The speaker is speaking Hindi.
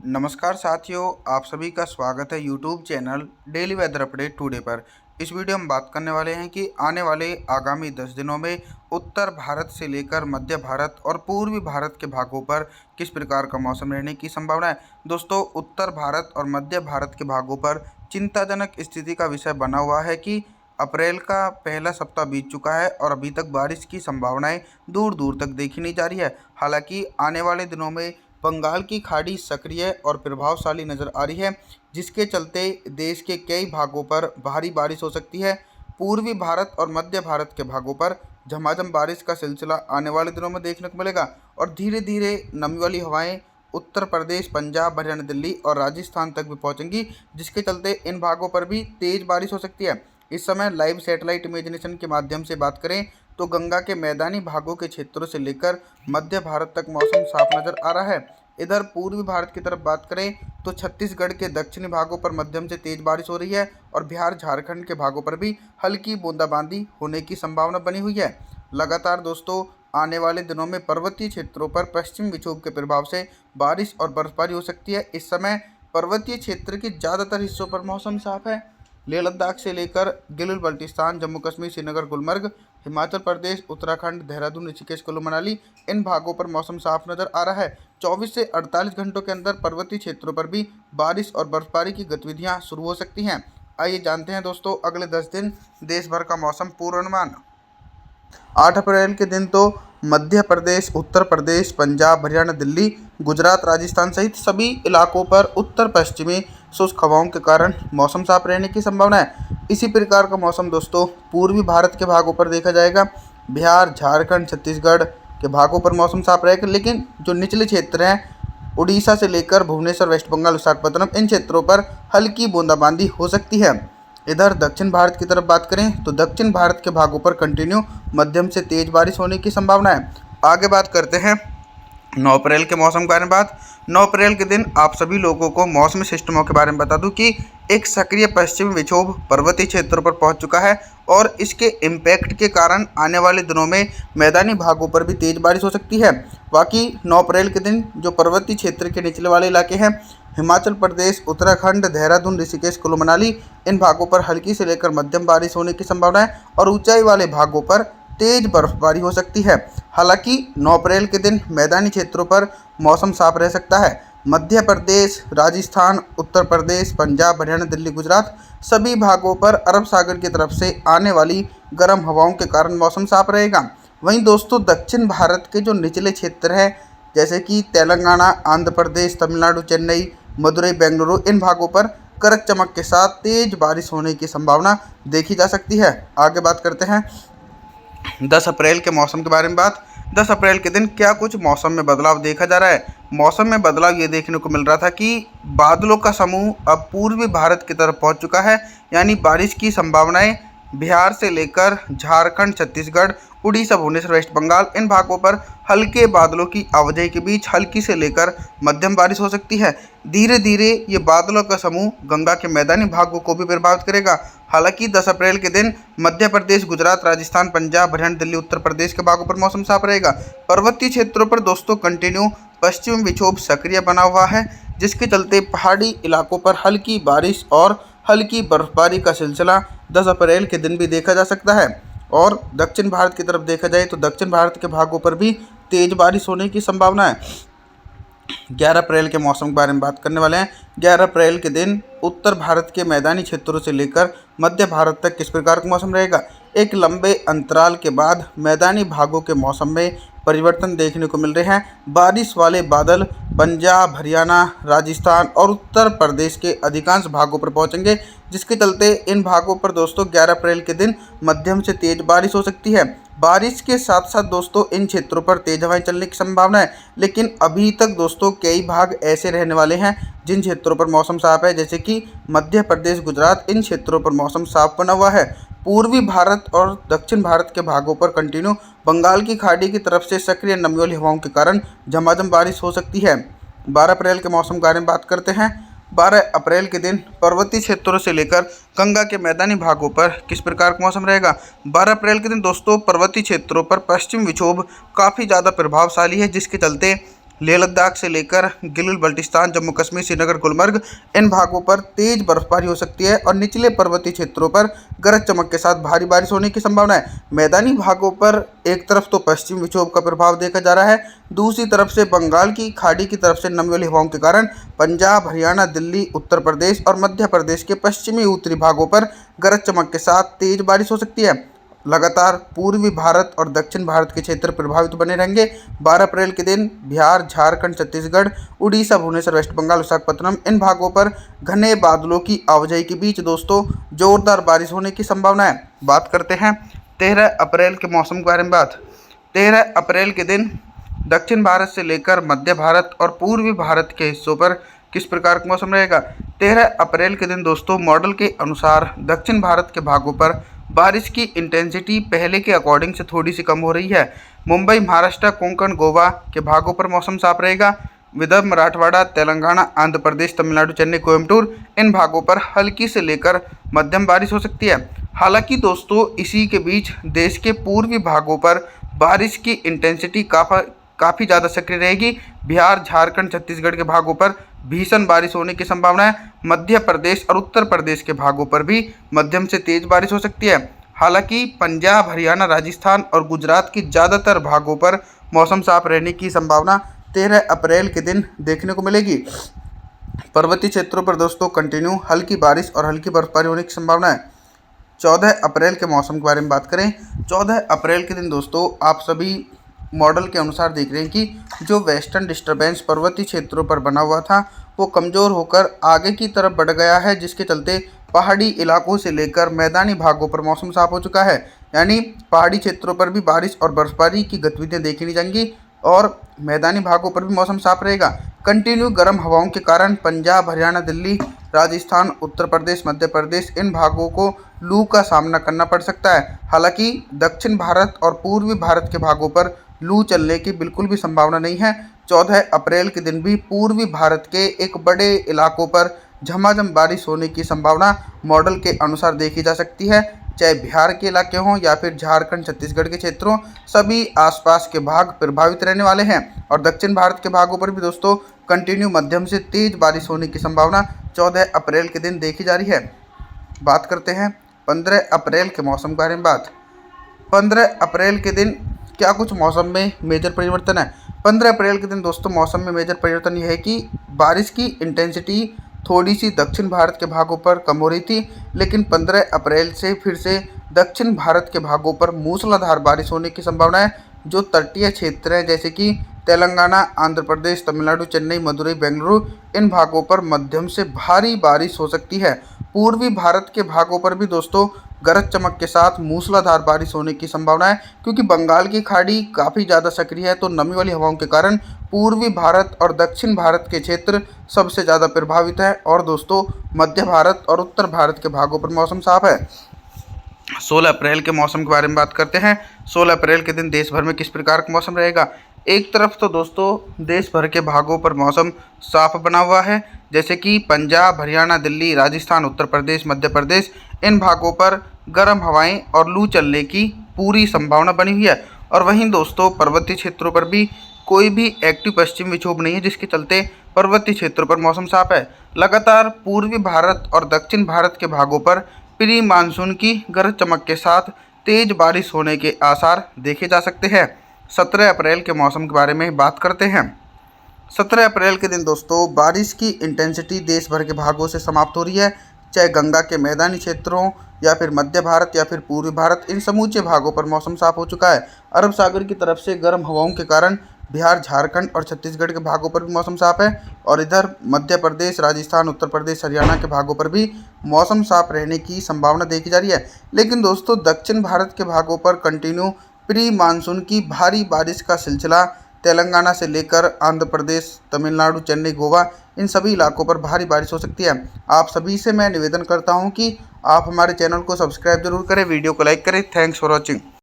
नमस्कार साथियों, आप सभी का स्वागत है YouTube channel daily weather update today पर। इस वीडियो में बात करने वाले हैं कि आने वाले आगामी 10 दिनों में उत्तर भारत से लेकर मध्य भारत और पूर्वी भारत के भागों पर किस प्रकार का मौसम रहने की संभावना है। दोस्तों, उत्तर भारत और मध्य भारत के भागों पर चिंताजनक स्थिति का विषय बना हुआ है कि अप्रैल का पहला सप्ताह बीत चुका है और अभी तक बारिश की संभावनाएं दूर दूर तक देखी नहीं जा रही है। हालांकि आने वाले दिनों में बंगाल की खाड़ी सक्रिय और प्रभावशाली नज़र आ रही है, जिसके चलते देश के कई भागों पर भारी बारिश हो सकती है। पूर्वी भारत और मध्य भारत के भागों पर झमाझम बारिश का सिलसिला आने वाले दिनों में देखने को मिलेगा और धीरे धीरे नमी वाली हवाएं उत्तर प्रदेश, पंजाब, हरियाणा, दिल्ली और राजस्थान तक भी पहुंचेंगी, जिसके चलते इन भागों पर भी तेज बारिश हो सकती है। इस समय लाइव सैटेलाइट इमेजिनेशन के माध्यम से बात करें तो गंगा के मैदानी भागों के क्षेत्रों से लेकर मध्य भारत तक मौसम साफ नजर आ रहा है। इधर पूर्वी भारत की तरफ बात करें तो छत्तीसगढ़ के दक्षिणी भागों पर मध्यम से तेज बारिश हो रही है और बिहार, झारखंड के भागों पर भी हल्की बूंदाबांदी होने की संभावना बनी हुई है। लगातार दोस्तों, आने वाले दिनों में पर्वतीय क्षेत्रों पर पश्चिम विक्षोभ के प्रभाव से बारिश और बर्फबारी हो सकती है। इस समय पर्वतीय क्षेत्र के ज़्यादातर हिस्सों पर मौसम साफ है। लेह लद्दाख से लेकर गिलगित बल्टिस्तान, जम्मू कश्मीर, श्रीनगर, गुलमर्ग, हिमाचल प्रदेश, उत्तराखंड, देहरादून, ऋषिकेश, कुल्लू मनाली, इन भागों पर मौसम साफ नज़र आ रहा है। 24 से 48 घंटों के अंदर पर्वतीय क्षेत्रों पर भी बारिश और बर्फबारी की गतिविधियां शुरू हो सकती हैं। आइए जानते हैं दोस्तों अगले 10 दिन देश भर का मौसम पूर्वानुमान। 8 अप्रैल के दिन तो मध्य प्रदेश, उत्तर प्रदेश, पंजाब, हरियाणा, दिल्ली, गुजरात, राजस्थान सहित सभी इलाकों पर उत्तर पश्चिमी शुष्क हवाओं के कारण मौसम साफ रहने की संभावना है। इसी प्रकार का मौसम दोस्तों पूर्वी भारत के भागों पर देखा जाएगा। बिहार, झारखंड, छत्तीसगढ़ के भागों पर मौसम साफ रहेगा, लेकिन जो निचले क्षेत्र हैं उड़ीसा से लेकर भुवनेश्वर, वेस्ट बंगाल, विशाखापत्तनम, इन क्षेत्रों पर हल्की बूंदाबांदी हो सकती है। इधर दक्षिण भारत की तरफ बात करें तो दक्षिण भारत के भागों पर कंटिन्यू मध्यम से तेज बारिश होने की संभावना है। आगे बात करते हैं 9 अप्रैल के मौसम के बारे में। 9 अप्रैल के दिन आप सभी लोगों को मौसमी सिस्टमों के बारे में बता दूं कि एक सक्रिय पश्चिमी विक्षोभ पर्वतीय क्षेत्रों पर पहुंच चुका है और इसके इम्पैक्ट के कारण आने वाले दिनों में मैदानी भागों पर भी तेज बारिश हो सकती है। बाकी 9 अप्रैल के दिन जो पर्वतीय क्षेत्र के निचले वाले इलाके हैं, हिमाचल प्रदेश, उत्तराखंड, देहरादून, ऋषिकेश, कुल्लू मनाली, इन भागों पर हल्की से लेकर मध्यम बारिश होने की संभावना है और ऊंचाई वाले भागों पर तेज बर्फबारी हो सकती है। हालांकि 9 अप्रैल के दिन मैदानी क्षेत्रों पर मौसम साफ रह सकता है। मध्य प्रदेश, राजस्थान, उत्तर प्रदेश, पंजाब, हरियाणा, दिल्ली, गुजरात सभी भागों पर अरब सागर की तरफ से आने वाली गर्म हवाओं के कारण मौसम साफ रहेगा। वहीं दोस्तों दक्षिण भारत के जो निचले क्षेत्र हैं जैसे कि तेलंगाना, आंध्र प्रदेश, तमिलनाडु, चेन्नई, मदुरई, बेंगलुरु, इन भागों पर कड़क चमक के साथ तेज बारिश होने की संभावना देखी जा सकती है। आगे बात करते हैं 10 अप्रैल के मौसम के बारे में। 10 अप्रैल के दिन क्या कुछ मौसम में बदलाव देखा जा रहा है। मौसम में बदलाव ये देखने को मिल रहा था कि बादलों का समूह अब पूर्वी भारत की तरफ पहुंच चुका है, यानी बारिश की संभावनाएं बिहार से लेकर झारखंड, छत्तीसगढ़, उड़ीसा, भुवनेश्वर, वेस्ट बंगाल, इन भागों पर हल्के बादलों की आवाजाही के बीच हल्की से लेकर मध्यम बारिश हो सकती है। धीरे धीरे ये बादलों का समूह गंगा के मैदानी भागों को भी प्रभावित करेगा। हालांकि 10 अप्रैल के दिन मध्य प्रदेश, गुजरात, राजस्थान, पंजाब, हरियाणा, दिल्ली, उत्तर प्रदेश के भागों पर मौसम साफ रहेगा। पर्वतीय क्षेत्रों पर दोस्तों कंटिन्यू पश्चिमी विक्षोभ सक्रिय बना हुआ है, जिसके चलते पहाड़ी इलाकों पर हल्की बारिश और हल्की बर्फबारी का सिलसिला 10 अप्रैल के दिन भी देखा जा सकता है। और दक्षिण भारत की तरफ देखा जाए तो दक्षिण भारत के भागों पर भी तेज बारिश होने की संभावना है। 11 अप्रैल के मौसम के बारे में बात करने वाले हैं। 11 अप्रैल के दिन उत्तर भारत के मैदानी क्षेत्रों से लेकर मध्य भारत तक किस प्रकार का मौसम रहेगा। एक लंबे अंतराल के बाद मैदानी भागों के मौसम में परिवर्तन देखने को मिल रहे हैं। बारिश वाले बादल पंजाब, हरियाणा, राजस्थान और उत्तर प्रदेश के अधिकांश भागों पर पहुंचेंगे, जिसके चलते इन भागों पर दोस्तों 11 अप्रैल के दिन मध्यम से तेज बारिश हो सकती है। बारिश के साथ साथ दोस्तों इन क्षेत्रों पर तेज हवाएं चलने की संभावना है, लेकिन अभी तक दोस्तों कई भाग ऐसे रहने वाले हैं जिन क्षेत्रों पर मौसम साफ है, जैसे कि मध्य प्रदेश, गुजरात, इन क्षेत्रों पर मौसम साफ बना हुआ है। पूर्वी भारत और दक्षिण भारत के भागों पर कंटिन्यू बंगाल की खाड़ी की तरफ से सक्रिय नमी वाली हवाओं के कारण झमाझम बारिश हो सकती है। 12 अप्रैल के मौसम के बारे में बात करते हैं। 12 अप्रैल के दिन पर्वतीय क्षेत्रों से लेकर गंगा के मैदानी भागों पर किस प्रकार का मौसम रहेगा। 12 अप्रैल के दिन दोस्तों पर्वतीय क्षेत्रों पर पश्चिम विक्षोभ काफ़ी ज़्यादा प्रभावशाली है, जिसके चलते लेह लद्दाख से लेकर गिलगित बल्टिस्तान, जम्मू कश्मीर, श्रीनगर, गुलमर्ग इन भागों पर तेज बर्फबारी हो सकती है और निचले पर्वतीय क्षेत्रों पर गरज चमक के साथ भारी बारिश होने की संभावना है। मैदानी भागों पर एक तरफ तो पश्चिमी विक्षोभ का प्रभाव देखा जा रहा है, दूसरी तरफ से बंगाल की खाड़ी की तरफ से नमी वाली हवाओं के कारण पंजाब, हरियाणा, दिल्ली, उत्तर प्रदेश और मध्य प्रदेश के पश्चिमी उत्तरी भागों पर गरज चमक के साथ तेज बारिश हो सकती है। लगातार पूर्वी भारत और दक्षिण भारत के क्षेत्र प्रभावित बने रहेंगे। 12 अप्रैल के दिन बिहार, झारखंड, छत्तीसगढ़, उड़ीसा, भुवनेश्वर, वेस्ट बंगाल, विशाखापत्तनम इन भागों पर घने बादलों की आवाजाही के बीच दोस्तों जोरदार बारिश होने की संभावना है। बात करते हैं 13 अप्रैल के मौसम के बारे में। 13 अप्रैल के दिन दक्षिण भारत से लेकर मध्य भारत और पूर्वी भारत के हिस्सों पर किस प्रकार का मौसम रहेगा। 13 अप्रैल के दिन दोस्तों मॉडल के अनुसार दक्षिण भारत के भागों पर बारिश की इंटेंसिटी पहले के अकॉर्डिंग से थोड़ी सी कम हो रही है। मुंबई, महाराष्ट्र, कोंकण, गोवा के भागों पर मौसम साफ रहेगा। विदर्भ, मराठवाड़ा, तेलंगाना, आंध्र प्रदेश, तमिलनाडु, चेन्नई, कोयम्बटूर इन भागों पर हल्की से लेकर मध्यम बारिश हो सकती है। हालांकि दोस्तों इसी के बीच देश के पूर्वी भागों पर बारिश की इंटेंसिटी काफ़ी ज़्यादा सक्रिय रहेगी। बिहार, झारखंड, छत्तीसगढ़ के भागों पर भीषण बारिश होने की संभावना है। मध्य प्रदेश और उत्तर प्रदेश के भागों पर भी मध्यम से तेज बारिश हो सकती है। हालांकि पंजाब, हरियाणा, राजस्थान और गुजरात की ज़्यादातर भागों पर मौसम साफ रहने की संभावना 13 अप्रैल के दिन देखने को मिलेगी। पर्वतीय क्षेत्रों पर दोस्तों कंटिन्यू हल्की बारिश और हल्की बर्फबारी होने की संभावना है। 14 अप्रैल के मौसम के बारे में बात करें। 14 अप्रैल के दिन दोस्तों आप सभी मॉडल के अनुसार देख रहे हैं कि जो वेस्टर्न डिस्टर्बेंस पर्वतीय क्षेत्रों पर बना हुआ था वो कमज़ोर होकर आगे की तरफ बढ़ गया है, जिसके चलते पहाड़ी इलाकों से लेकर मैदानी भागों पर मौसम साफ हो चुका है। यानी पहाड़ी क्षेत्रों पर भी बारिश और बर्फबारी की गतिविधियां देखी नहीं जाएंगी और मैदानी भागों पर भी मौसम साफ रहेगा। कंटिन्यू गर्म हवाओं के कारण पंजाब, हरियाणा, दिल्ली, राजस्थान, उत्तर प्रदेश, मध्य प्रदेश इन भागों को लू का सामना करना पड़ सकता है। हालांकि दक्षिण भारत और पूर्वी भारत के भागों पर लू चलने की बिल्कुल भी संभावना नहीं है। 14 अप्रैल के दिन भी पूर्वी भारत के एक बड़े इलाकों पर झमाझम बारिश होने की संभावना मॉडल के अनुसार देखी जा सकती है। चाहे बिहार के इलाके हों या फिर झारखंड, छत्तीसगढ़ के क्षेत्रों, सभी आसपास के भाग प्रभावित रहने वाले हैं। और दक्षिण भारत के भागों पर भी दोस्तों कंटिन्यू मध्यम से तेज बारिश होने की संभावना 14 अप्रैल के दिन देखी जा रही है। बात करते हैं 15 अप्रैल के मौसम के बारे में। 15 अप्रैल के दिन क्या कुछ मौसम में मेजर परिवर्तन है। 15 अप्रैल के दिन दोस्तों मौसम में मेजर परिवर्तन यह है कि बारिश की इंटेंसिटी थोड़ी सी दक्षिण भारत के भागों पर कम हो रही थी, लेकिन 15 अप्रैल से फिर से दक्षिण भारत के भागों पर मूसलाधार बारिश होने की संभावना है। जो तटीय क्षेत्र हैं जैसे कि तेलंगाना, आंध्र प्रदेश, तमिलनाडु, चेन्नई, मदुरई, बेंगलुरु इन भागों पर मध्यम से भारी बारिश हो सकती है। पूर्वी भारत के भागों पर भी दोस्तों गरज चमक के साथ मूसलाधार बारिश होने की संभावना है, क्योंकि बंगाल की खाड़ी काफ़ी ज़्यादा सक्रिय है, तो नमी वाली हवाओं के कारण पूर्वी भारत और दक्षिण भारत के क्षेत्र सबसे ज़्यादा प्रभावित है। और दोस्तों मध्य भारत और उत्तर भारत के भागों पर मौसम साफ है। 16 अप्रैल के मौसम के बारे में बात करते हैं। 16 अप्रैल के दिन देश भर में किस प्रकार का मौसम रहेगा। एक तरफ तो दोस्तों देश भर के भागों पर मौसम साफ बना हुआ है, जैसे कि पंजाब, हरियाणा, दिल्ली, राजस्थान, उत्तर प्रदेश, मध्य प्रदेश इन भागों पर गर्म हवाएं और लू चलने की पूरी संभावना बनी हुई है। और वहीं दोस्तों पर्वतीय क्षेत्रों पर भी कोई भी एक्टिव पश्चिम विक्षोभ नहीं है, जिसके चलते पर्वतीय क्षेत्रों पर मौसम साफ है। लगातार पूर्वी भारत और दक्षिण भारत के भागों पर प्री मानसून की गरज चमक के साथ तेज बारिश होने के आसार देखे जा सकते हैं। 17 अप्रैल के मौसम के बारे में बात करते हैं। 17 अप्रैल के दिन दोस्तों बारिश की इंटेंसिटी देश भर के भागों से समाप्त हो रही है। चाहे गंगा के मैदानी क्षेत्रों या फिर मध्य भारत या फिर पूर्वी भारत, इन समूचे भागों पर मौसम साफ हो चुका है। अरब सागर की तरफ से गर्म हवाओं के कारण बिहार, झारखंड और छत्तीसगढ़ के भागों पर भी मौसम साफ है। और इधर मध्य प्रदेश, राजस्थान, उत्तर प्रदेश, हरियाणा के भागों पर भी मौसम साफ रहने की संभावना देखी जा रही है। लेकिन दोस्तों दक्षिण भारत के भागों पर कंटिन्यू प्री मानसून की भारी बारिश का सिलसिला तेलंगाना से लेकर आंध्र प्रदेश, तमिलनाडु, चेन्नई, गोवा इन सभी इलाकों पर भारी बारिश हो सकती है। आप सभी से मैं निवेदन करता हूं कि आप हमारे चैनल को सब्सक्राइब जरूर करें, वीडियो को लाइक करें। Thanks for watching.